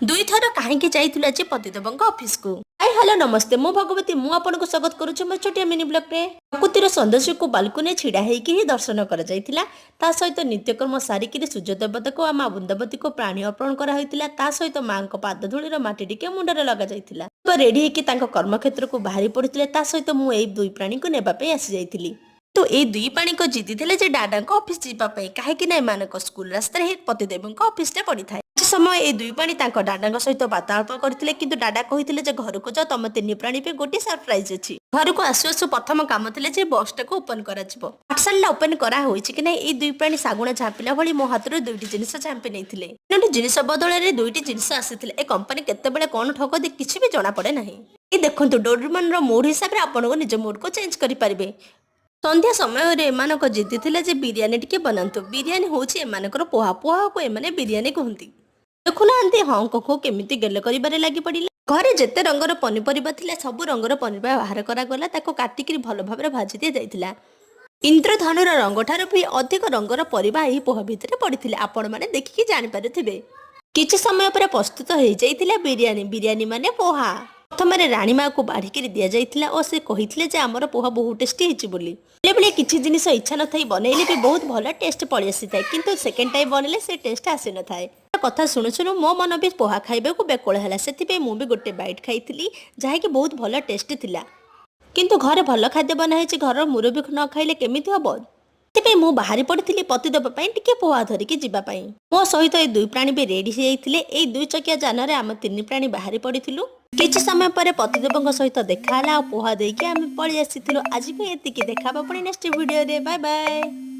दुई थर कहीं जाइला जे पतिदेवଙ୍କ ऑफिस को। हाय हेलो नमस्ते मु भगवती मु आपनको स्वागत करूछु मो छोटिया मिनी ब्लॉग रे। प्रकृतिर सौंदर्य को बालकनी छिड़ा हेकि ही दर्शन कर जाइतिला। ता सहित नित्यकर्म सारिकी सूर्य देवता को मां बुंदावती को प्राणी अर्पण करा होइतिला। ता सहित मां को पाद धूलीर माटी टिके मुंडरे लगा जाइतिला। तो रेडी हेकि तांको कर्मक्षेत्र को बाहरी पड़ितिले। ता सहित मु एई दुई प्राणी को नेबा पे आसी जाइतिली। तो ए दुई प्राणी को जिद्दी थिले जे डाडाको ऑफिस जीवा पे काहेकि ना एमानको स्कूल रास्ता रे पतिदेवଙ୍କ ऑफिस रे पड़ी थाए। समय ए दुई प्राणी तांको डाडाଙ୍କ सहित वार्तालाप करथिले किंतु डाडा कहिथिले जे घर को जा तम तीन प्राणी पे गोटे सरप्राइज अछि। घर को आसु आसु प्रथम काम थिले जे बॉक्स टाको ओपन करा जिवो। पाठशाला ओपन करा होइछि कि नै ए दुई प्राणी सागुणा झापिला भली मो हातरो दुईटी जिनिस झापि नैथिले। तीनोटी जिनिस बदले रे दुईटी जिनिस आसीथिले। ए कंपनी केते बेले कोन ठक दे किछि भी जणा पड़े नाही। ए देखंतु डोरेमन रो मोड हिसाब रे आपन को निज मोड को चेंज करि परिबे। संध्या समय रे एमानक जिद्दी थिले जे बिरयानी टिके बनांतु। बिरयानी होछि एमानकर पोहा पोहा को एमाने बिरयानी कहंती। देखुना हाँ को केमिति गेले करिबारे लागि पड़िला। घरे जेते रंगर पनिपरिबा थिला सब रंगर पनिपरिबा बाहर करा गला ताको काटिकरी भल भाबरे भाजी दिया जाइतिला। इंद्रधनुर रंग ठारो भी अधिक रंगर परिबा एही पोहा भितरे पड़िथिले। आपण माने देखिकि जानि पारुथिबे। किछि समय पर प्रस्तुत हो जाइतिला बिरयानी। बिरयानी माने पोहा। प्रथम राणीमा को बाढ़िकी दि जाइतिला और से कहिथिले जे हमर पोहा बहुत टेस्टी हिची बोली। बेले किछि जिनिस इच्छा न थाई बनैले भी बहुत भल टेस्ट पड़ि आसी थाए किंतु सेकेंड टाइम बनैले से टेस्ट आसी न थाए। कथा शुणु शुणु मो मन भी पोहा खाइबा को बेकोल हैला। सेति मु भी गोटे बाइट खाइथिली जहा कि बहुत भल टेस्ट थिला। किंतु घरे भल खाद्य बना है घर मुरबी न खाइले केमिति हबो। तेबे मु बाहरी पड़िथिली पतिदेव पई टिके पोहा धरिकी जिबा पई। मो सहित ए दुई प्राणी भी रेडी हे जाइथिले। ए दुई चकिया जान रे हम तीन प्राणी बाहरी पड़िथिलु। किछि समय पर पतिदेवଙ୍କ सहित देखा हला पोहा देके हम पळि आसीथिलु। आज पे एतिकी देखाबा पुणी नेक्स्ट वीडियो रे। Bye bye.